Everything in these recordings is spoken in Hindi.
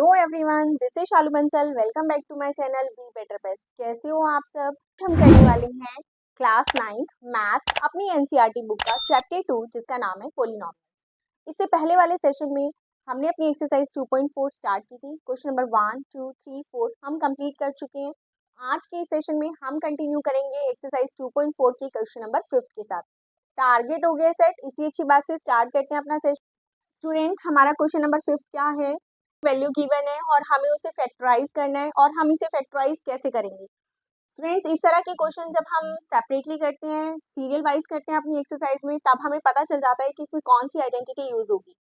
Hello everyone, this is Shalu Bansal. Welcome back to my channel be better best. कैसे हो आप सब? हम करने वाले हैं क्लास 9th मैथ्स अपनी एनसीईआरटी बुक का चैप्टर 2 जिसका नाम है पॉलिनॉमियल। इससे पहले वाले सेशन में हमने अपनी एक्सरसाइज 2.4 स्टार्ट की थी। क्वेश्चन नंबर 1, 2, 3, 4 हम कंप्लीट कर चुके हैं। आज के इस सेशन में हम कंटिन्यू करेंगे एक्सरसाइज 2.4 की क्वेश्चन नंबर 5 के साथ। टारगेट हो गया सेट, इसी अच्छी बात से स्टार्ट करते हैं अपना सेशन। स्टूडेंट्स, हमारा क्वेश्चन नंबर 5 क्या है? वैल्यू गिवन है और हमें उसे फैक्टराइज करना है। और हम इसे फैक्टराइज कैसे करेंगे? स्टूडेंट्स, इस तरह के क्वेश्चन जब हम सेपरेटली करते हैं, सीरियल वाइज करते हैं अपनी एक्सरसाइज में, तब हमें पता चल जाता है कि इसमें कौन सी आइडेंटिटी यूज होगी।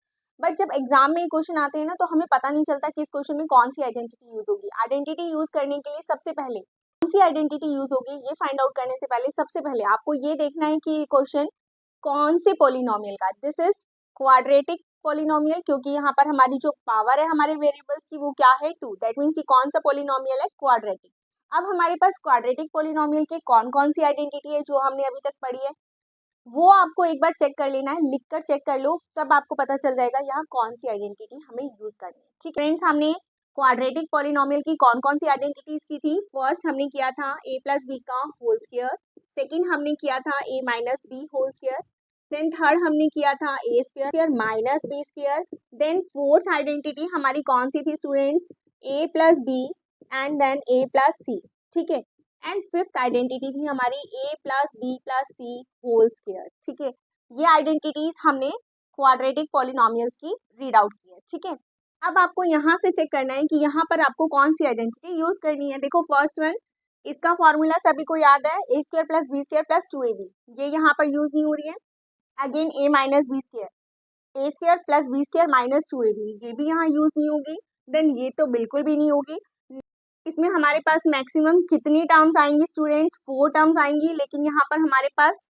बट जब एग्जाम में क्वेश्चन आते हैं ना, तो हमें पता नहीं चलता कि इस क्वेश्चन में कौन सी आइडेंटिटी यूज होगी। आइडेंटिटी यूज करने के लिए सबसे पहले कौन सी आइडेंटिटी यूज होगी ये फाइंड आउट करने से पहले सबसे पहले आपको ये देखना है कि क्वेश्चन कौन से पॉलिनोमियल का। दिस इज क्वाड्रेटिक पॉलिनोमियल, क्योंकि यहाँ पर हमारी जो पावर है हमारे वेरिएबल्स की वो क्या है 2। दैट मीन्स कौन सा पॉलिनोमियल है? क्वाड्रेटिक। अब हमारे पास क्वाड्रेटिक पॉलिनोमियल के कौन कौन सी आइडेंटिटी है जो हमने अभी तक पढ़ी है, वो आपको एक बार चेक कर लेना है, लिखकर चेक कर लो, तब आपको पता चल जाएगा यहाँ कौन सी आइडेंटिटी हमें यूज करनी है। ठीक है फ्रेंड्स, हमने क्वाड्रेटिक पॉलिनोमियल की कौन कौन सी आइडेंटिटीज की थी? फर्स्ट हमने किया था a प्लस बी का होल स्क्वायर, सेकेंड हमने किया था a minus B whole square, then third हमने किया था A square minus B square, then fourth identity हमारी कौन सी थी students? A plus B and then A plus C. ठीक है, एंड फिफ्थ आइडेंटिटी थी हमारी A plus B plus C whole square. ठीक है, ये आइडेंटिटीज हमने क्वाड्रेटिक पॉलिनोमियल्स की रीड आउट की है। ठीक है, अब आपको यहाँ से चेक करना है कि यहाँ पर आपको कौन सी आइडेंटिटी यूज करनी है। देखो फर्स्ट वन, इसका फॉर्मूला सभी को याद है, A square plus B square plus 2ab। ये यहाँ पर यूज नहीं हो रही है। Again a minus B square, A square plus B square minus 2ab, ये भी यहाँ यूज नहीं होगी। देन ये तो बिल्कुल भी नहीं होगी। इसमें हमारे पास मैक्सिमम कितनी टर्म्स आएंगी स्टूडेंट्स? 4 टर्म्स आएंगी, लेकिन यहाँ पर हमारे पास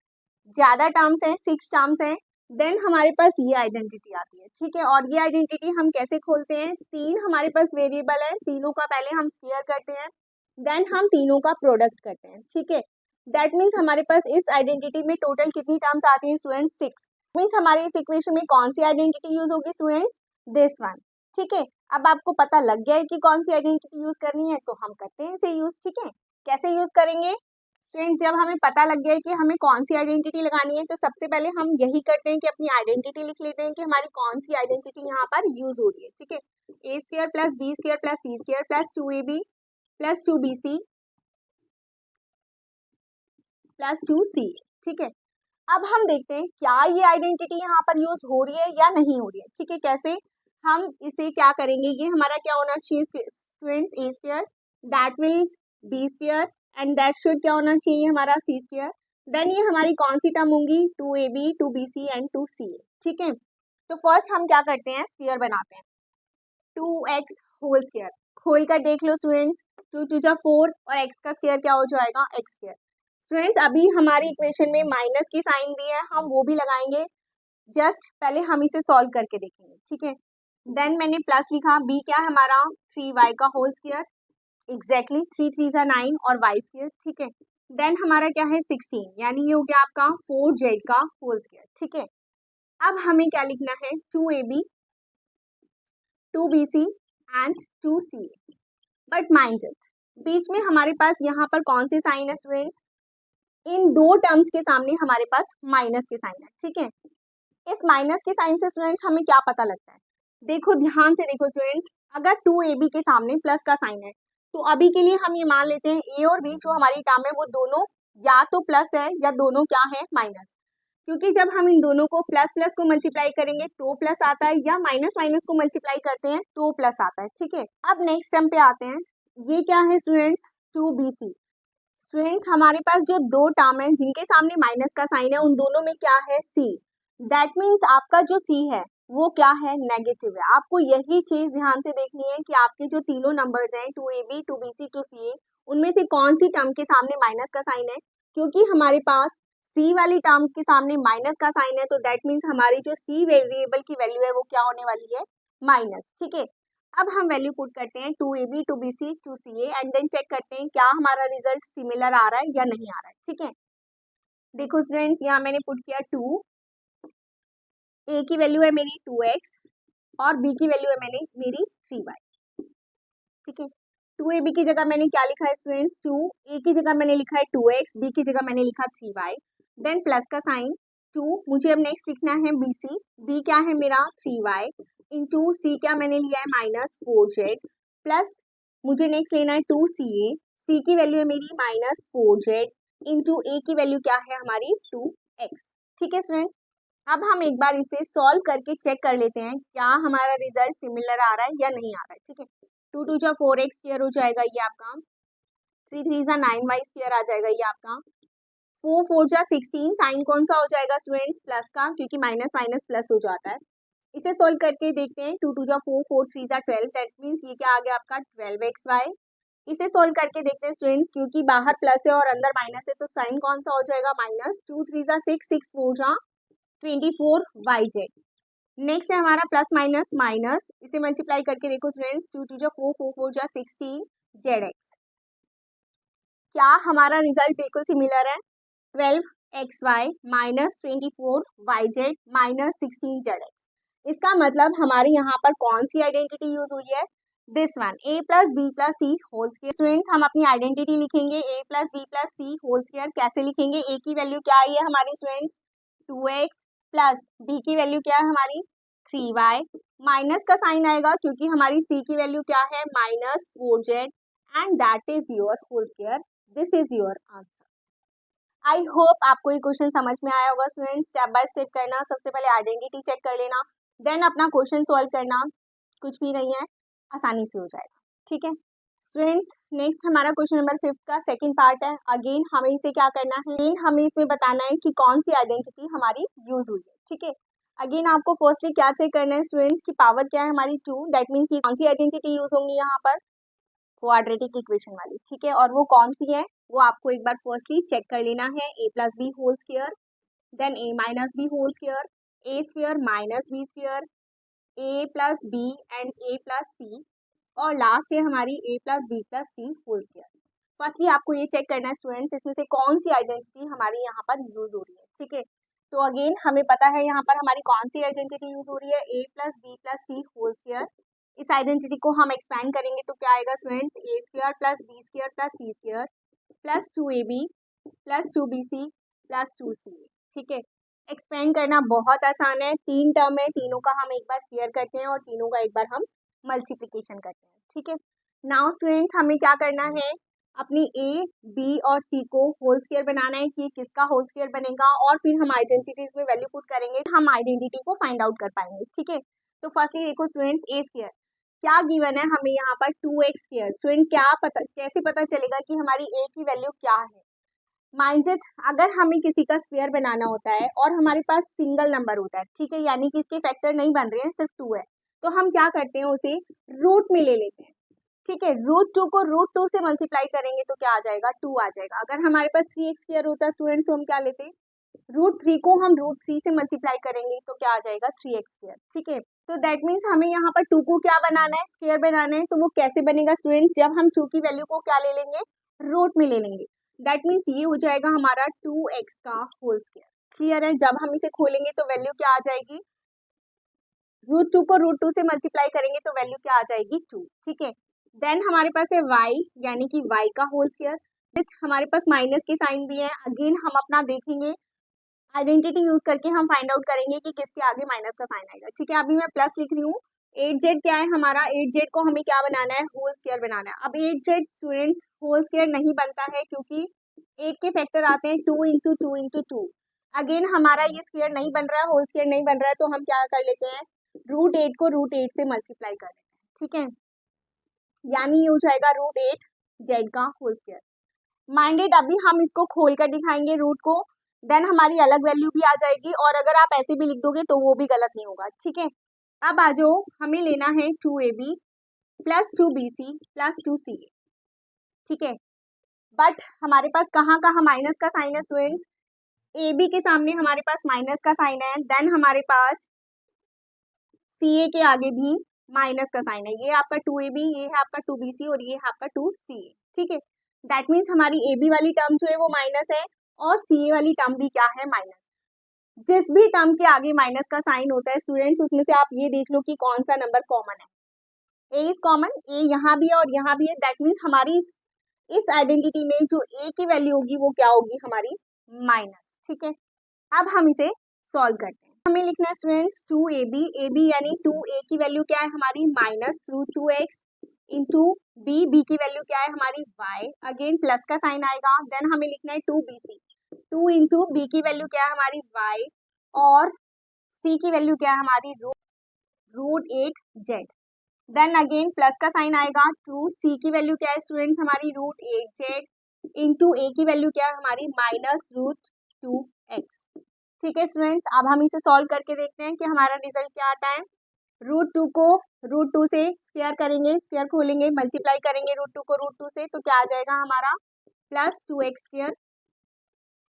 ज्यादा टर्म्स हैं, 6 टर्म्स हैं। देन हमारे पास ये आइडेंटिटी आती है। ठीक है, और ये आइडेंटिटी हम कैसे खोलते हैं? 3 हमारे पास वेरिएबल है, तीनों का पहले हम स्क्वायर करते हैं, देन हम तीनों का प्रोडक्ट करते हैं। ठीक है, दैट मीन्स हमारे पास इस आइडेंटिटी में टोटल कितनी टर्म्स आती हैं स्टूडेंट्स? 6। मीन्स हमारे इस इक्वेशन में कौन सी आइडेंटिटी यूज होगी स्टूडेंट्स? This one. ठीक है, अब आपको पता लग गया है कि कौन सी आइडेंटिटी यूज करनी है, तो हम करते हैं इसे यूज। ठीक है, कैसे यूज करेंगे स्टूडेंट्स? जब हमें पता लग गया है कि हमें कौन सी आइडेंटिटी लगानी है, तो सबसे पहले हम यही करते हैं कि अपनी आइडेंटिटी लिख लेते हैं कि हमारी कौन सी आइडेंटिटी यहाँ पर यूज हो रही है। ठीक है, A square plus B square plus C square plus 2ab plus 2bc plus 2c। ठीक है, अब हम देखते हैं क्या ये आइडेंटिटी यहाँ पर यूज हो रही है या नहीं हो रही है। ठीक है, कैसे हम इसे क्या करेंगे? ये हमारा क्या होना चाहिए students? A square, that will be square and that should क्या होना चाहिए हमारा? सी स्क्वायर। देन ये हमारी कौन सी टर्म होंगी? 2ab 2bc and 2ca। ठीक है, तो फर्स्ट हम क्या करते हैं? स्क्वायर बनाते हैं। 2x होल स्क्वायर खोल कर देख लो स्टूडेंट्स, 2 2 जा 4 और x का स्क्वायर क्या हो जाएगा? x square. स्टूडेंट्स, अभी हमारी इक्वेशन में माइनस की साइन दी है, हम वो भी लगाएंगे, जस्ट पहले हम इसे सॉल्व करके देखेंगे। ठीक है, देन मैंने प्लस लिखा, b क्या है हमारा? 3y का होल स्क्वायर, एग्जैक्टली 3 3 जा 9 और y स्क्वायर। ठीक है, देन हमारा क्या है? 16, यानी ये हो गया आपका 4z का होल स्क्वायर। ठीक है, अब हमें क्या लिखना है? 2ab 2bc and 2ca। But mind it, बीच में हमारे पास यहाँ पर कौन सी साइन है स्टूडेंट्स? इन दो टर्म्स के सामने हमारे पास माइनस के साइन है। ठीक है, इस माइनस के साइन से स्टूडेंट्स हमें क्या पता लगता है? देखो ध्यान से देखो स्टूडेंट्स, अगर 2ab के सामने प्लस का साइन है, तो अभी के लिए हम ये मान लेते हैं a और b जो हमारी टर्म है वो दोनों या तो प्लस है या दोनों क्या है? माइनस। क्योंकि जब हम इन दोनों को प्लस प्लस को मल्टीप्लाई करेंगे तो प्लस आता है, या माइनस माइनस को मल्टीप्लाई करते हैं तो प्लस आता है। ठीक है, अब नेक्स्ट टर्म पे आते हैं। ये क्या है स्टूडेंट्स? 2bc। स्टूडेंट्स, हमारे पास जो दो टर्म है जिनके सामने माइनस का साइन है, उन दोनों में क्या है? c। दैट मीन्स आपका जो c है वो क्या है? नेगेटिव है। आपको यही चीज ध्यान से देखनी है कि आपके जो तीनों नंबर्स हैं 2ab 2bc 2ca, उनमें से कौन सी टर्म के सामने माइनस का साइन है। क्योंकि हमारे पास c वाली टर्म के सामने माइनस का साइन है, तो दैट मीन्स हमारी जो c वेरिएबल की वैल्यू है वो क्या होने वाली है? माइनस। ठीक है, अब हम वैल्यू पुट करते हैं 2ab 2bc 2ca and then check करते हैं क्या हमारा रिजल्ट सिमिलर आ रहा है या नहीं आ रहा है। ठीक है, देखो स्टूडेंट्स, यहाँ मैंने पुट किया 2, a की वैल्यू है मेरी 2x और b की वैल्यू है मेरी 3y। ठीक है। 2ab की जगह मैंने क्या लिखा है स्टूडेंट्स 2, a की जगह मैंने लिखा है 2x, b की जगह मैंने लिखा 3y, देन प्लस का साइन 2, मुझे अब नेक्स्ट लिखना है bc, b क्या है मेरा 3y इंटू c क्या मैंने लिया है माइनस 4z, प्लस मुझे नेक्स्ट लेना है 2ca, c की वैल्यू है मेरी माइनस 4z इंटू a की वैल्यू क्या है हमारी 2x। ठीक है स्टूडेंट्स, अब हम एक बार इसे सॉल्व करके चेक कर लेते हैं क्या हमारा रिजल्ट सिमिलर आ रहा है या नहीं आ रहा है। ठीक है, 2 2 जा 4x स्क्वायर हो जाएगा ये आपका, 3 3 जा 9y स्क्वायर आ जाएगा ये आपका, 4 4 जा 16, साइन कौन सा हो जाएगा स्टूडेंट्स प्लस का, क्योंकि माइनस माइनस प्लस हो जाता है। इसे सोल्व करके देखते हैं, 2 2 जा 4, 4 3 जा 12, दैट मीन्स ये क्या आ गया आपका 12xy। इसे सोल्व करके देखते हैं स्टूडेंट्स, क्योंकि बाहर प्लस है और अंदर माइनस है तो साइन कौन सा हो जाएगा माइनस, 2 3 जा 6, 6 4 जा 24yz। नेक्स्ट है हमारा प्लस माइनस माइनस, इसे मल्टीप्लाई करके देखो स्टूडेंट्स, 2 2 जा 4, 4 4 जा 16zx। क्या हमारा रिजल्ट बिल्कुल सिमिलर है, 12xy minus 24yz minus 16zx। इसका मतलब हमारे यहाँ पर कौन सी आइडेंटिटी यूज हुई है, this one, a plus B plus C whole square. Students हम अपनी आइडेंटिटी लिखेंगे a plus B plus C whole square, कैसे लिखेंगे, a की वैल्यू क्या आई है हमारी स्टूडेंट्स 2x, प्लस b की वैल्यू क्या है हमारी 3y, माइनस का साइन आएगा क्योंकि हमारी c की वैल्यू क्या है minus 4z and that is your whole square, this is your answer. I hope आपको ये क्वेश्चन समझ में आया होगा स्टूडेंट्स। स्टेप बाय स्टेप करना, सबसे पहले आइडेंटिटी चेक कर लेना, देन अपना क्वेश्चन सॉल्व करना, कुछ भी नहीं है, आसानी से हो जाएगा। ठीक है स्टूडेंट्स, नेक्स्ट हमारा क्वेश्चन नंबर 5 का सेकंड पार्ट है। अगेन हमें इसे क्या करना है, अगेन हमें इसमें बताना है कि कौन सी आइडेंटिटी हमारी यूज हुई है। ठीक है, अगेन आपको फर्स्टली क्या चेक करना है स्टूडेंट्स की पावर क्या है हमारी 2, दैट मीन्स ये कौन सी आइडेंटिटी यूज होंगी यहाँ पर, क्वाड्रेटिक इक्वेशन वाली। ठीक है, और वो कौन सी है वो आपको एक बार फर्स्टली चेक कर लेना है, a plus B whole square, then a minus B whole square, a square minus B square, a plus B and a plus C, और लास्ट है हमारी a plus B plus C whole square. Firstly आपको ये चेक करना है स्टूडेंट्स इसमें से कौन सी आइडेंटिटी हमारी यहाँ पर यूज हो रही है। ठीक है, तो अगेन हमें पता है यहाँ पर हमारी कौन सी आइडेंटिटी यूज हो रही है, a plus B plus C whole square. इस आइडेंटिटी को हम एक्सपैंड करेंगे तो क्या आएगा students, a square plus B square plus C square plus 2ab plus 2bc plus 2ca। ठीक है, एक्सपेंड करना बहुत आसान है, 3 टर्म है, तीनों का हम एक बार स्क्वायर करते हैं और तीनों का एक बार हम मल्टीप्लिकेशन करते हैं। ठीक है, नाउ स्टूडेंट्स हमें क्या करना है, अपनी a, b और c को होल स्क्वायर बनाना है कि किसका होल स्क्वायर बनेगा, और फिर हम आइडेंटिटीज में वैल्यू पुट करेंगे, हम आइडेंटिटी को फाइंड आउट कर पाएंगे। ठीक है, तो फर्स्टली देखो स्टूडेंट्स, a स्क्वायर क्या गिवन है हमें यहाँ पर 2x स्क्वायर। स्टूडेंट क्या पता, कैसे पता चलेगा कि हमारी a की वैल्यू क्या है, माइंड इट, अगर हमें किसी का स्क्वायर बनाना होता है और हमारे पास सिंगल नंबर होता है, ठीक है, यानी कि इसके फैक्टर नहीं बन रहे हैं, सिर्फ 2 है, तो हम क्या करते हैं उसे रूट में ले लेते हैं। ठीक है, रूट 2 को रूट 2 से मल्टीप्लाई करेंगे तो क्या आ जाएगा 2 आ जाएगा। अगर हमारे पास 3x स्क्वायर होता है स्टूडेंट्स तो हम क्या लेते हैं, रूट 3 को हम रूट 3 से मल्टीप्लाई करेंगे तो क्या आ जाएगा 3x स्क्वायर। ठीक है, तो दैट मीन्स हमें यहाँ पर 2 को क्या बनाना है, स्क्वायर बनाना है, तो वो कैसे बनेगा स्टूडेंट्स, जब हम 2 की वैल्यू को क्या ले लेंगे, रूट में ले लेंगे, दैट मीन्स ये हो जाएगा हमारा 2x का होल स्क्वायर। क्लियर है, जब हम इसे खोलेंगे तो वैल्यू क्या आ जाएगी, रूट 2 को रूट 2 से मल्टीप्लाई करेंगे तो वैल्यू क्या आ जाएगी 2। ठीक है, देन हमारे पास है y, यानी कि y का होल स्क्वायर, हमारे पास माइनस के साइन भी है, अगेन हम अपना देखेंगे आइडेंटिटी यूज करके हम फाइंड आउट करेंगे कि किसके आगे माइनस का साइन आएगा। ठीक है, अभी मैं प्लस लिख रही हूँ, 8z क्या है हमारा, 8z को हमें क्या बनाना है, होल स्क्वायर बनाना है। अब 8z स्टूडेंट्स होल स्क्वायर नहीं बनता है क्योंकि 8 के फैक्टर आते हैं 2 इंटू 2 इंटू 2, अगेन हमारा ये स्क्वायर नहीं बन रहा है, होल स्क्वायर नहीं बन रहा है, तो हम क्या कर लेते हैं, रूट 8 को रूट 8 से मल्टीप्लाई कर लेते हैं। ठीक है, यानी ये हो जाएगा रूट 8 जेड का होल स्क्वायर। माइंडेड, अभी हम इसको खोल कर दिखाएंगे रूट को, देन हमारी अलग वैल्यू भी आ जाएगी, और अगर आप ऐसे भी लिख दोगे तो वो भी गलत नहीं होगा। ठीक है, अब आ जाओ, हमें लेना है 2ab plus 2bc plus 2ca। ठीक है, बट हमारे पास कहाँ कहाँ माइनस का साइन है स्टूडेंट्स, ab के सामने हमारे पास माइनस का साइन है, देन हमारे पास ca के आगे भी माइनस का साइन है, ये आपका 2ab, ये है आपका 2bc और ये है आपका 2ca। ठीक है, दैट मीन्स हमारी ab वाली टर्म जो है वो माइनस है और ca वाली टर्म भी क्या है, माइनस। जिस भी टर्म के आगे माइनस का साइन होता है स्टूडेंट्स, उसमें से आप ये देख लो कि कौन सा नंबर कॉमन है। ए इज कॉमन, ए यहाँ भी है और यहाँ भी है, दैट मीन्स हमारी इस आइडेंटिटी में जो ए की वैल्यू होगी वो क्या होगी, हमारी माइनस। ठीक है, अब हम इसे सॉल्व करते हैं। हमें लिखना है स्टूडेंट्स 2ab, ab यानी 2a की वैल्यू क्या है हमारी -√2x इंटू बी की वैल्यू क्या है हमारी y, अगेन प्लस का साइन आएगा। देन हमें लिखना है 2bc, 2 इंटू बी की वैल्यू क्या है हमारी y और c की वैल्यू क्या है हमारी √8z। देन अगेन प्लस का साइन आएगा, 2c की वैल्यू क्या है स्टूडेंट्स हमारी √8z इंटू ए की वैल्यू क्या है हमारी -√2x। ठीक है स्टूडेंट्स, अब हम इसे सॉल्व करके देखते हैं कि हमारा रिजल्ट क्या आता है। √2 को √2 से स्क्वायर करेंगे, स्क्वायर खोलेंगे, मल्टीप्लाई करेंगे √2 को √2 से, तो क्या आ जाएगा हमारा +2x स्क्वायर,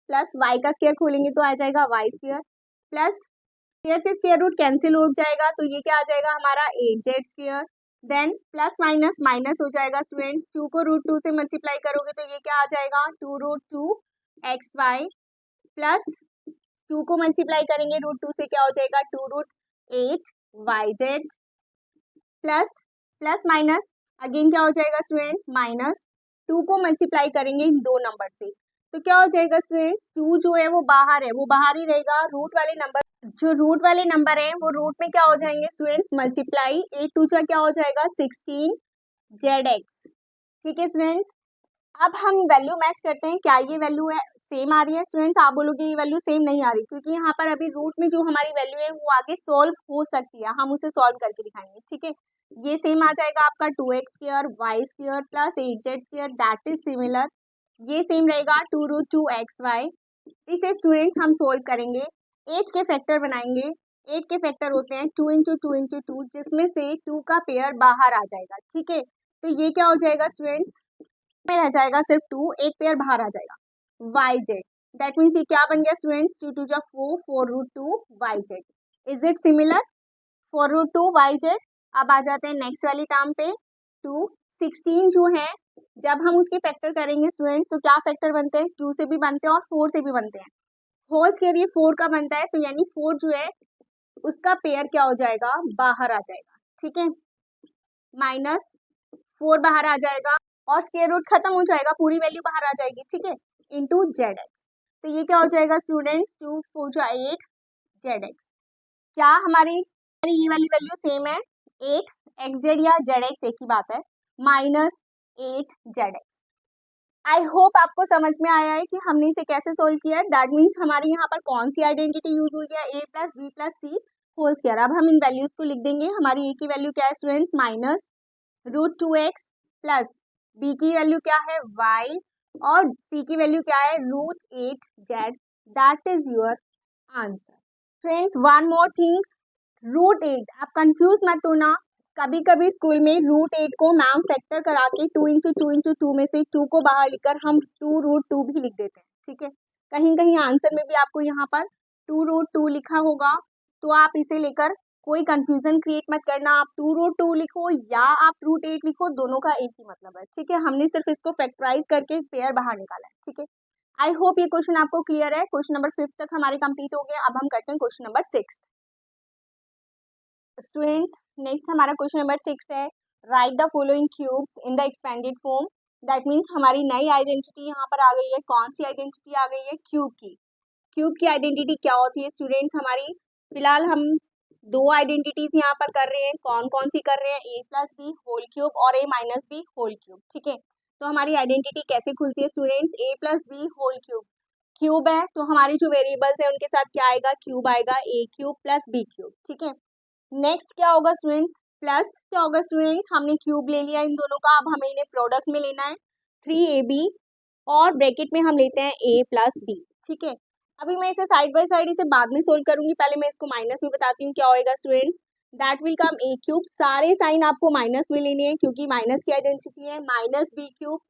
प्लस y का स्क्वायर खोलेंगे तो आ जाएगा y स्क्वायर, प्लस स्क्वायर से स्क्वायर रूट कैंसिल हो जाएगा तो ये क्या आ जाएगा हमारा 8z square. Then plus minus minus हो जाएगा स्टूडेंट्स, 2 को √2 से मल्टीप्लाई करोगे तो ये क्या आ जाएगा 2√2xy, प्लस 2 को मल्टीप्लाई करेंगे √2 से क्या हो जाएगा 2√8yz, plus plus minus again क्या हो जाएगा स्टूडेंट्स माइनस, 2 को मल्टीप्लाई करेंगे इन दो नंबर से तो क्या हो जाएगा स्टूडेंट्स 2 जो है वो बाहर है, वो बाहर ही रहेगा। रूट वाले नंबर, जो रूट वाले नंबर है वो रूट में क्या हो जाएंगे स्टूडेंट्स मल्टीप्लाई, 8 2 क्या हो जाएगा 16zx। ठीक है स्टूडेंट्स, अब हम वैल्यू मैच करते हैं, क्या ये वैल्यू है सेम आ रही है स्टूडेंट्स। आप बोलोगे ये वैल्यू सेम नहीं आ रही, क्योंकि यहाँ पर अभी रूट में जो हमारी वैल्यू है वो आगे सोल्व हो सकती है, हम उसे सॉल्व करके दिखाएंगे। ठीक है, ये सेम आ जाएगा आपका 2x square y square plus 8z square, that is similar. ये सेम रहेगा 2√2xy। इसे स्टूडेंट्स हम सोल्व करेंगे, 8 के फैक्टर बनाएंगे। 8 के फैक्टर होते हैं 2 इंटू 2 इंटू 2, जिसमें से 2 का पेयर बाहर आ जाएगा। ठीक है, तो ये क्या हो जाएगा स्टूडेंट्स में रह जाएगा सिर्फ 2, एक पेयर बाहर आ जाएगा yz, दैट मीन्स ये क्या बन गया स्टूडेंट्स 2 2 जा 4, 4√2yz। Is it similar 4√2yz। अब आ जाते हैं नेक्स्ट वाली टर्म पे, 2 16 जो है जब हम उसके फैक्टर करेंगे स्टूडेंट्स तो क्या फैक्टर बनते हैं 2 से भी बनते हैं और 4 से भी बनते हैं। होल स्क्वायर ये 4 का बनता है, तो यानी 4 जो है उसका पेयर क्या हो जाएगा बाहर आ जाएगा। ठीक है, -4 बाहर आ जाएगा और स्क्वायर रूट खत्म हो जाएगा, पूरी वैल्यू बाहर आ जाएगी। ठीक है, इंटू zx, तो ये क्या हो जाएगा स्टूडेंट्स 2 4 जा 8 zx। क्या हमारी ये वाली वैल्यू सेम है 8xz या zx एक ही बात है, -8zx। आई होप आपको समझ में आया है कि हमने इसे कैसे सोल्व किया है। दैट मीन्स हमारी यहाँ पर कौन सी आइडेंटिटी यूज हुई है a plus B plus C whole square. अब हम इन वैल्यूज को लिख देंगे। हमारी a की वैल्यू क्या है स्टूडेंट्स -√2x प्लस b की वैल्यू क्या है y और c की वैल्यू क्या है √8z। That is your answer. Friends one more thing, √8 आप कंफ्यूज मत होना। कभी कभी स्कूल में √8 को मैम फैक्टर करा के 2 इंटू 2 इंटू 2 में से 2 को बाहर लिखकर हम 2√2 भी लिख देते हैं। ठीक है, कहीं कहीं आंसर में भी आपको यहाँ पर 2√2 लिखा होगा, तो आप इसे लेकर कोई कंफ्यूजन क्रिएट मत करना। आप 2√2 लिखो या आप √8 लिखो, दोनों का एक ही मतलब है। ठीक है, हमने सिर्फ इसको फैक्टराइज करके पेयर बाहर निकाला है। ठीक है, आई होप ये क्वेश्चन आपको क्लियर है। क्वेश्चन नंबर 5 तक हमारे कंप्लीट हो गए। अब हम करते हैं क्वेश्चन नंबर 6। स्टूडेंट्स नेक्स्ट हमारा क्वेश्चन नंबर 6 है, right the following cubes in the expanded form. That means हमारी नई आइडेंटिटी यहाँ पर आ गई है। कौन सी आइडेंटिटी आ गई है क्यूब की। क्यूब की आइडेंटिटी क्या होती है स्टूडेंट्स हमारी, फिलहाल हम दो आइडेंटिटीज यहाँ पर कर रहे हैं। कौन कौन सी कर रहे हैं, a plus B whole cube और a minus B whole cube. ठीक है, तो हमारी आइडेंटिटी कैसे खुलती है students, a plus B whole cube, cube है तो हमारी जो वेरिएबल्स है उनके साथ क्या आएगा क्यूब आएगा, a cube plus b cube. ठीक है, नेक्स्ट क्या होगा स्टूडेंट्स, प्लस क्या होगा स्टूडेंट्स, हमने क्यूब ले लिया इन दोनों का, अब हमें इन्हें प्रोडक्ट में लेना है 3ab और ब्रैकेट में हम लेते हैं a प्लस बी। ठीक है, अभी मैं इसे साइड बाय साइड इसे बाद में सोल्व करूंगी, पहले मैं इसको माइनस में बताती हूँ क्या होएगा students. That will come a cube, सारे साइन आपको माइनस में लेने हैं क्योंकि माइनस की आइडेंटिटी है, -b क्यूब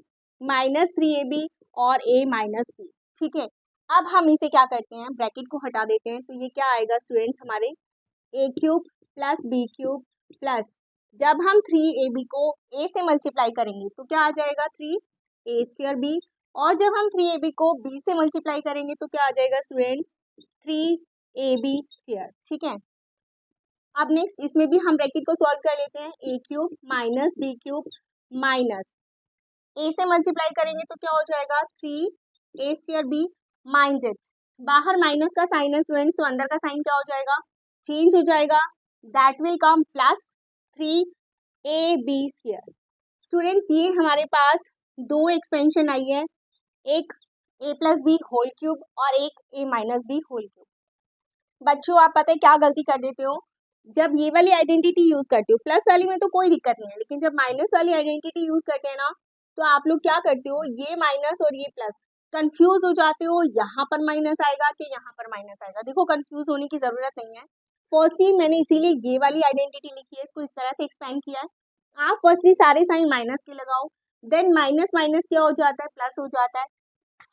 -3ab और a माइनस बी। ठीक है, अब हम इसे क्या करते हैं ब्रैकेट को हटा देते हैं, तो ये क्या आएगा स्टूडेंट्स हमारे a cube plus B cube plus, जब हम 3ab को a से मल्टीप्लाई करेंगे तो क्या आ जाएगा 3a स्क्वायर b, और जब हम 3ab को b से मल्टीप्लाई करेंगे तो क्या आ जाएगा स्टूडेंट्स 3ab स्क्वायर। ठीक है, अब नेक्स्ट इसमें भी हम ब्रैकेट को सॉल्व कर लेते हैं। A cube minus B cube minus A से मल्टीप्लाई करेंगे तो क्या हो जाएगा 3 A square B minus H, बाहर माइनस का साइन है स्टूडेंट्स, तो अंदर का साइन क्या हो जाएगा, चेंज हो जाएगा, that will come plus 3ab square. Students ये हमारे पास दो एक्सपेंशन आई है, एक a plus B whole cube और एक a minus B whole cube. बच्चों आप पता है क्या गलती कर देते हो, जब ये वाली आइडेंटिटी यूज करते हो, प्लस वाली में तो कोई दिक्कत नहीं है, लेकिन जब माइनस वाली आइडेंटिटी यूज करते हैं ना, तो आप लोग क्या करते हो, ये माइनस और ये प्लस, कंफ्यूज हो जाते हो, यहाँ पर माइनस आएगा कि यहाँ पर माइनस आएगा। देखो कंफ्यूज होने की जरूरत नहीं है। फर्स्टली मैंने इसीलिए ये वाली आइडेंटिटी लिखी है, इसको इस तरह से एक्सपेंड किया है। आप फर्स्टली सारे साइन माइनस के लगाओ, देन माइनस माइनस क्या हो जाता है, प्लस हो जाता है।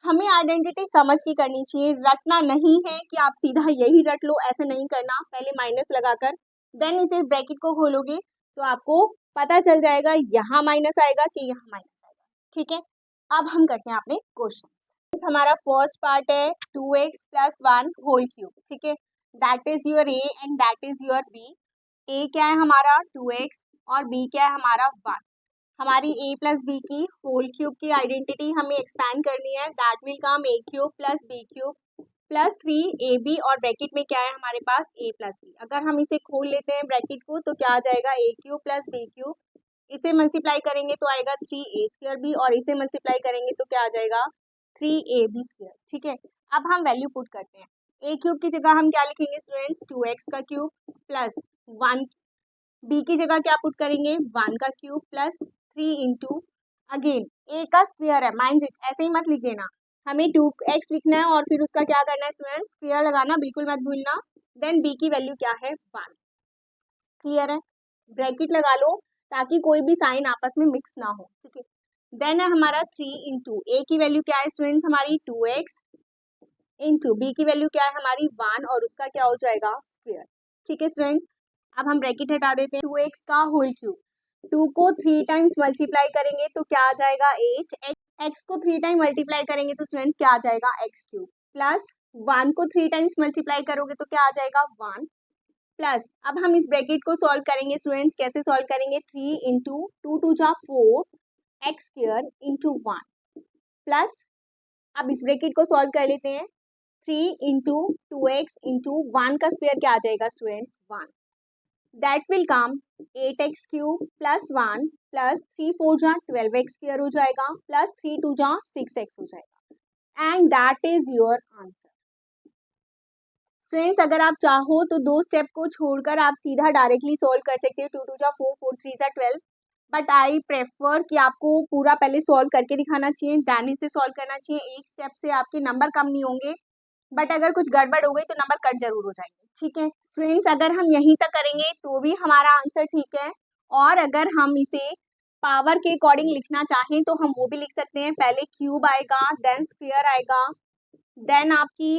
हमें आइडेंटिटी समझ के करनी चाहिए, रटना नहीं है कि आप सीधा यही रट लो, ऐसे नहीं करना। पहले माइनस लगाकर देन इसे ब्रैकेट को खोलोगे तो आपको पता चल जाएगा यहाँ माइनस आएगा कि यहाँ माइनस आएगा। ठीक है, अब हम करते हैं अपने क्वेश्चन। हमारा फर्स्ट पार्ट है 2x प्लस 1 होल क्यूब। ठीक है, that is your A and that is your B. A क्या है हमारा 2x और बी क्या है हमारा 1। हमारी a प्लस बी की होल क्यूब की आइडेंटिटी हमें एक्सपैंड करनी है, that will come a cube plus B cube plus 3ab और ब्रैकेट में क्या है हमारे पास a प्लस बी। अगर हम इसे खोल लेते हैं ब्रैकेट को तो क्या आ जाएगा a cube plus B cube, इसे मल्टीप्लाई करेंगे तो आएगा 3a स्क्वायर बी और इसे मल्टीप्लाई करेंगे तो क्या आ जाएगा 3ab स्क्वायर। ठीक है, अब हम वैल्यू पुट करते हैं। a क्यूब की जगह हम क्या लिखेंगे स्टूडेंट्स, 2x का क्यूब प्लस 1, बी की जगह क्या पुट करेंगे 1 का क्यूब प्लस 3 इंटू अगेन ए का स्क्वायर है, माइंड इट, ऐसे ही मत लिख देना, हमें 2x लिखना है और फिर उसका क्या करना है स्टूडेंट्स, स्क्वायर लगाना बिल्कुल मत भूलना। देन b की वैल्यू क्या है 1। क्लियर है, ब्रैकेट लगा लो ताकि कोई भी साइन आपस में मिक्स ना हो। ठीक है, देन है हमारा 3 इंटू ए की वैल्यू क्या है स्टूडेंट्स हमारी 2x इंटू बी की वैल्यू क्या है हमारी 1 और उसका क्या हो जाएगा स्क्वायर। ठीक है स्टूडेंट्स, अब हम ब्रैकेट हटा देते हैं। 2x का होल क्यूब, 2 को 3 टाइम्स मल्टीप्लाई करेंगे तो क्या आ जाएगा 8, x को 3 टाइम मल्टीप्लाई करेंगे तो स्टूडेंट क्या आ जाएगा x क्यूब, प्लस 1 को 3 टाइम्स मल्टीप्लाई करोगे तो क्या आ जाएगा 1, प्लस अब हम इस ब्रैकेट को सॉल्व करेंगे स्टूडेंट्स, कैसे सॉल्व करेंगे 3 इंटू 2 टू जा 4 एक्स स्क्वायर इंटू 1 प्लस, अब इस ब्रैकेट को सॉल्व कर लेते हैं, 3 इंटू 2x इंटू 1 का स्क्वायर क्या आ जाएगा students 1, that will come 8x cube plus 1 plus 3 4 जा 12x स्क्वायर हो जाएगा प्लस 3 2 जा 6x हो जाएगा and that is your answer. Students अगर आप चाहो तो दो स्टेप को छोड़कर आप सीधा डायरेक्टली सॉल्व कर सकते हो, 2 2 जा 4 4 3 जा 12, बट आई प्रेफर कि आपको पूरा पहले सॉल्व करके दिखाना चाहिए, देन इसे सॉल्व करना चाहिए। एक स्टेप से आपके नंबर कम नहीं होंगे, बट अगर कुछ गड़बड़ हो गई तो नंबर कट जरूर हो जाएंगे। ठीक है स्टूडेंट्स, अगर हम यहीं तक करेंगे तो भी हमारा आंसर ठीक है, और अगर हम इसे पावर के अकॉर्डिंग लिखना चाहें तो हम वो भी लिख सकते हैं। पहले क्यूब आएगा, देन स्क्वायर आएगा, देन आपकी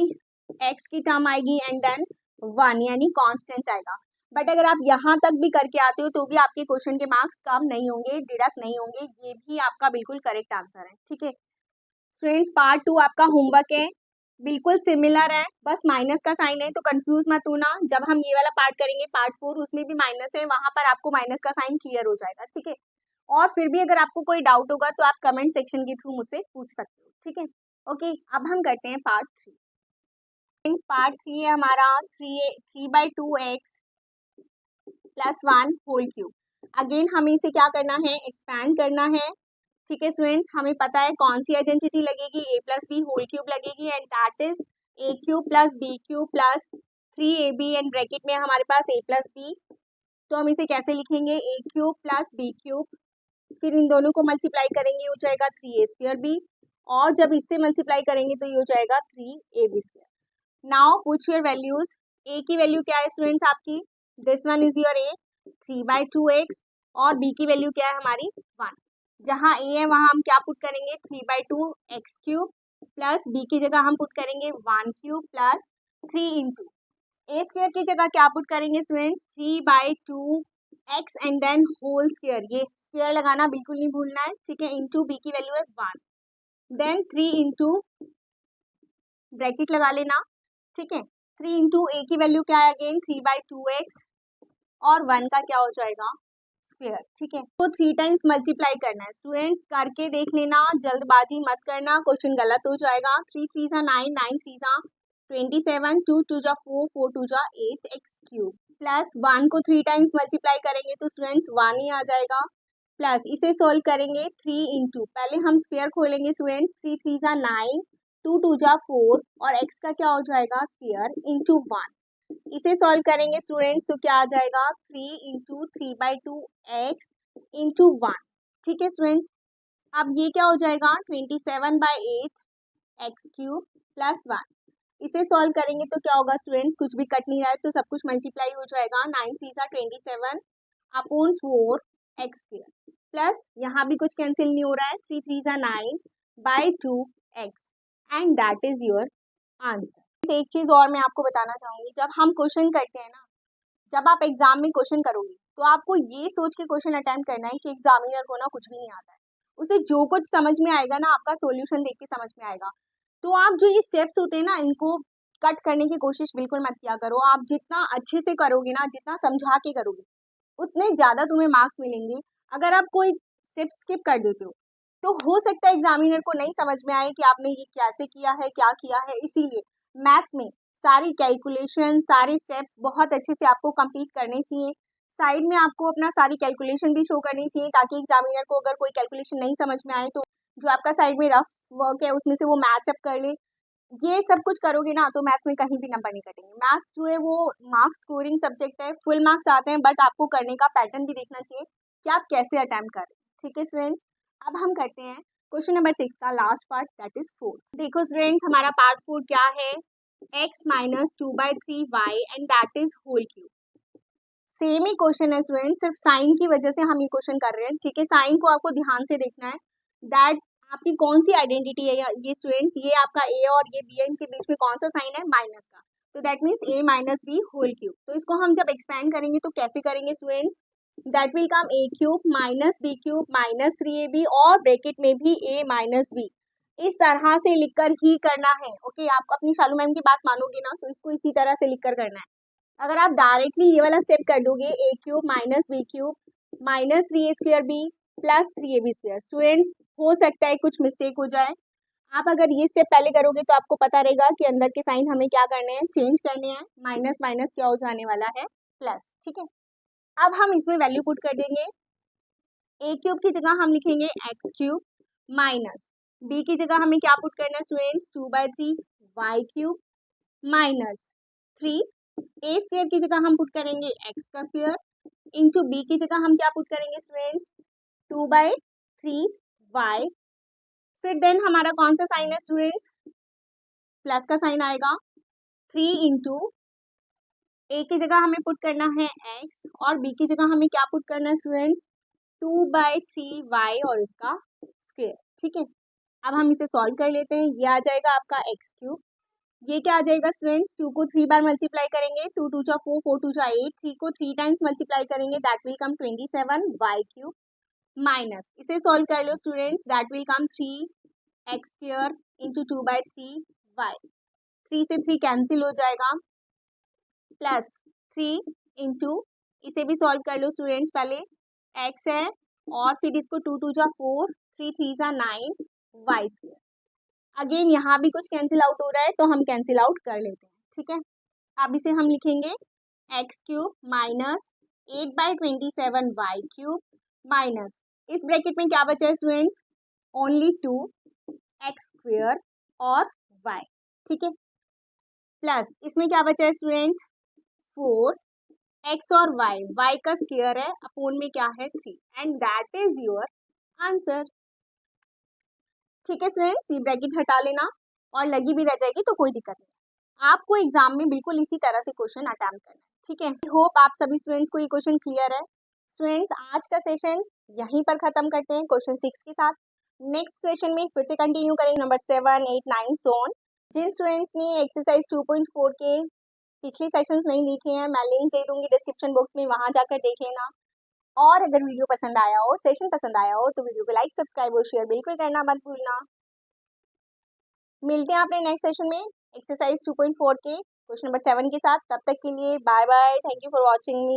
x की टर्म आएगी एंड देन 1 यानी कांस्टेंट आएगा। बट अगर आप यहाँ तक भी करके आते हो तो भी आपके क्वेश्चन के मार्क्स कम नहीं होंगे, डिडक्ट नहीं होंगे, ये भी आपका बिल्कुल करेक्ट आंसर है। ठीक है स्टूडेंट्स, पार्ट 2 आपका होमवर्क है, बिल्कुल सिमिलर है, बस माइनस का साइन है तो कंफ्यूज मत होना। जब हम ये वाला पार्ट करेंगे पार्ट 4 उसमें भी माइनस है, वहां पर आपको माइनस का साइन क्लियर हो जाएगा। ठीक है, और फिर भी अगर आपको कोई डाउट होगा तो आप कमेंट सेक्शन के थ्रू मुझसे पूछ सकते हो। ठीक है, ओके, अब हम करते हैं पार्ट 3। पार्ट 3 है हमारा 3/2x plus 1 whole cube. Again हमें इसे क्या करना है, एक्सपैंड करना है। ठीक है स्टूडेंट्स, हमें पता है कौन सी आइडेंटिटी लगेगी, a plus B whole cube लगेगी and that is a cube plus B cube plus 3ab and bracket में हमारे पास a प्लस बी, तो हम इसे कैसे लिखेंगे a cube plus B cube, फिर इन दोनों को मल्टीप्लाई करेंगे हो जाएगा 3a स्क्वायर बी, और जब इससे मल्टीप्लाई करेंगे तो ये हो जाएगा 3ab square. Now put your values, a की वैल्यू क्या है स्टूडेंट्स आपकी, this one is your a 3/2x और b की वैल्यू क्या है हमारी 1। जहाँ a है वहाँ हम क्या पुट करेंगे 3/2x क्यूब प्लस b की जगह हम पुट करेंगे 1 cube plus 3 into A square की जगह क्या पुट करेंगे students 3/2x and then whole square, ये स्क्वायर लगाना बिल्कुल नहीं भूलना है। ठीक है, इंटू b की वैल्यू है 1, देन 3 इंटू ब्रैकेट लगा लेना। ठीक है, 3 इंटू ए की वैल्यू क्या है अगेन 3/2x और 1 का क्या हो जाएगा स्क्वायर। ठीक है, तो 3 टाइम्स मल्टीप्लाई करना है स्टूडेंट्स, करके देख लेना, जल्दबाजी मत करना, क्वेश्चन गलत हो जाएगा। 3 3 जा 9, 9 3 जा 27, 2 2 जा 4, 4 2 जा 8 एक्स क्यूब, प्लस 1 को 3 टाइम्स मल्टीप्लाई करेंगे तो स्टूडेंट्स 1 ही आ जाएगा। प्लस इसे सोल्व करेंगे 3 इंटू, पहले हम स्क्वायर खोलेंगे स्टूडेंट्स, 3 3 जा 9, 2 2 जा 4 और x का क्या हो जाएगा स्क्वायर इंटू 1। इसे सॉल्व करेंगे स्टूडेंट्स तो क्या आ जाएगा 3 इंटू 3/2 एक्स इंटू 1। ठीक है स्टूडेंट्स, अब ये क्या हो जाएगा 27/8 एक्स क्यूब प्लस 1। इसे सॉल्व करेंगे तो क्या होगा स्टूडेंट्स, कुछ भी कट नहीं रहा है तो सब कुछ मल्टीप्लाई हो जाएगा। 9 3 जा 27 अपॉन 4 एक्स स्क्वायर, प्लस यहाँ भी कुछ कैंसिल नहीं हो रहा है, 3 3 जा 9/2 x and that is your answer. एक चीज और मैं आपको बताना चाहूंगी, जब हम क्वेश्चन करते हैं ना, जब आप एग्जाम में क्वेश्चन करोगे तो आपको ये सोच के क्वेश्चन अटेम्प्ट करना है कि एग्जामिनर को ना कुछ भी नहीं आता है, उसे जो कुछ समझ में आएगा ना आपका सॉल्यूशन देख के समझ में आएगा। तो आप जो ये स्टेप्स होते हैं ना, इनको कट करने की कोशिश बिल्कुल मत किया करो। आप जितना अच्छे से करोगे ना, जितना समझा के करोगे, उतने ज़्यादा तुम्हें मार्क्स मिलेंगे। अगर आप कोई स्टेप स्किप कर देते हो तो हो सकता है एग्जामिनर को नहीं समझ में आए कि आपने ये कैसे किया है, क्या किया है। इसीलिए मैथ्स में सारी कैलकुलेशन, सारे स्टेप्स बहुत अच्छे से आपको कंप्लीट करने चाहिए। साइड में आपको अपना सारी कैलकुलेशन भी शो करनी चाहिए, ताकि एग्जामिनर को अगर कोई कैलकुलेशन नहीं समझ में आए तो जो आपका साइड में रफ वर्क है उसमें से वो मैच अप कर ले। ये सब कुछ करोगे ना तो मैथ्स में कहीं भी नंबर नहीं कटेंगे। मैथ्स जो है वो मार्क्स स्कोरिंग सब्जेक्ट है, फुल मार्क्स आते हैं, बट आपको करने का पैटर्न भी देखना चाहिए कि आप कैसे अटेम्प्ट कर रहे हैं। ठीक है स्टूडेंट्स, अब हम करते हैं क्वेश्चन नंबर 6 का लास्ट पार्ट, दैट इज 4। देखो स्टूडेंट्स, हमारा पार्ट 4 क्या है, x minus 2/3y and that is whole cube. Same ही क्वेश्चन है स्टूडेंट, सिर्फ साइन की वजह से हम ये क्वेश्चन कर रहे हैं। ठीक है, साइन को आपको ध्यान से देखना है, दैट आपकी कौन सी आइडेंटिटी है ये स्टूडेंट्स, ये आपका ए और ये बी है, इनके बीच में कौन सा साइन है माइनस का, तो that means a minus B whole cube. तो इसको हम जब एक्सपेंड करेंगे तो कैसे करेंगे students, that will come a cube minus B cube minus 3ab और ब्रैकेट में भी a माइनस बी। इस तरह से लिखकर ही करना है। ओके, आप अपनी शालू मैम की बात मानोगे ना तो इसको इसी तरह से लिखकर करना है। अगर आप डायरेक्टली ये वाला स्टेप कर दोगे, a cube minus B cube minus 3a² B plus 3ab², students हो सकता है कुछ मिस्टेक हो जाए। आप अगर ये स्टेप पहले करोगे तो आपको पता रहेगा कि अंदर के साइन हमें क्या करने हैं, चेंज करने हैं। माइनस माइनस क्या हो जाने वाला है प्लस। ठीक है, अब हम इसमें वैल्यू पुट कर देंगे। a क्यूब की जगह हम लिखेंगे x क्यूब माइनस b की जगह हमें क्या पुट करना है students, 2/3 y cube minus 3 a square की जगह हम पुट करेंगे x का स्क्वायर इंटू b की जगह हम क्या पुट करेंगे स्टूडेंट्स, 2/3y। फिर देन हमारा कौन सा साइन है स्टूडेंट्स, प्लस का साइन आएगा। 3 इंटू a की जगह हमें पुट करना है x और b की जगह हमें क्या पुट करना है स्टूडेंट्स, 2/3y और इसका स्क्वायर। ठीक है, अब हम इसे सॉल्व कर लेते हैं। ये आ जाएगा आपका x क्यूब, ये क्या आ जाएगा स्टूडेंट्स, 2 को 3 बार मल्टीप्लाई करेंगे, 2 2 जा 4, 4 2 जा 8, 3 को 3 टाइम्स मल्टीप्लाई करेंगे, that will come 27 y cube minus, इसे सॉल्व कर लो students, that will come 3x² into 2/3y। 3 से 3 कैंसिल हो जाएगा, प्लस 3 इंटू, इसे भी सॉल्व कर लो स्टूडेंट्स, पहले x है और फिर इसको 2 2 जा 4, 3 3 जा 9 y²। अगेन यहाँ भी कुछ कैंसिल आउट हो रहा है तो हम कैंसिल आउट कर लेते हैं। ठीक है, अब इसे हम लिखेंगे x cube minus 8/27 y cube minus, इस ब्रैकेट में क्या बचा है स्टूडेंट्स, ओनली 2x² और y। ठीक है, प्लस इसमें क्या बचा है स्टूडेंट्स, 4x और y का स्क्वायर है, अपोन में क्या है 3 and that is your answer. ठीक है स्टूडेंट्स, ये ब्रैकेट हटा लेना और लगी भी रह जाएगी तो कोई दिक्कत नहीं। आपको एग्जाम में बिल्कुल इसी तरह से क्वेश्चन अटेम्प्ट करना है। ठीक है, आई होप आप सभी स्टूडेंट्स को ये क्वेश्चन क्लियर है। स्टूडेंट्स, आज का सेशन यहीं पर खत्म करते हैं क्वेश्चन 6 के साथ। नेक्स्ट सेशन में फिर से कंटिन्यू करेंगे नंबर 7, 8, 9 सोन। जिन स्टूडेंट्स ने एक्सरसाइज 2.4 के पिछले सेशंस नहीं देखे हैं, मैं लिंक दे दूंगी डिस्क्रिप्शन बॉक्स में, वहां जाकर देख लेना। और अगर वीडियो पसंद आया हो, सेशन पसंद आया हो, तो वीडियो को लाइक, सब्सक्राइब और शेयर बिल्कुल करना मत भूलना। मिलते हैं अपने नेक्स्ट सेशन में एक्सरसाइज 2.4 के क्वेश्चन नंबर 7 के साथ। तब तक के लिए bye bye, thank you for watching me.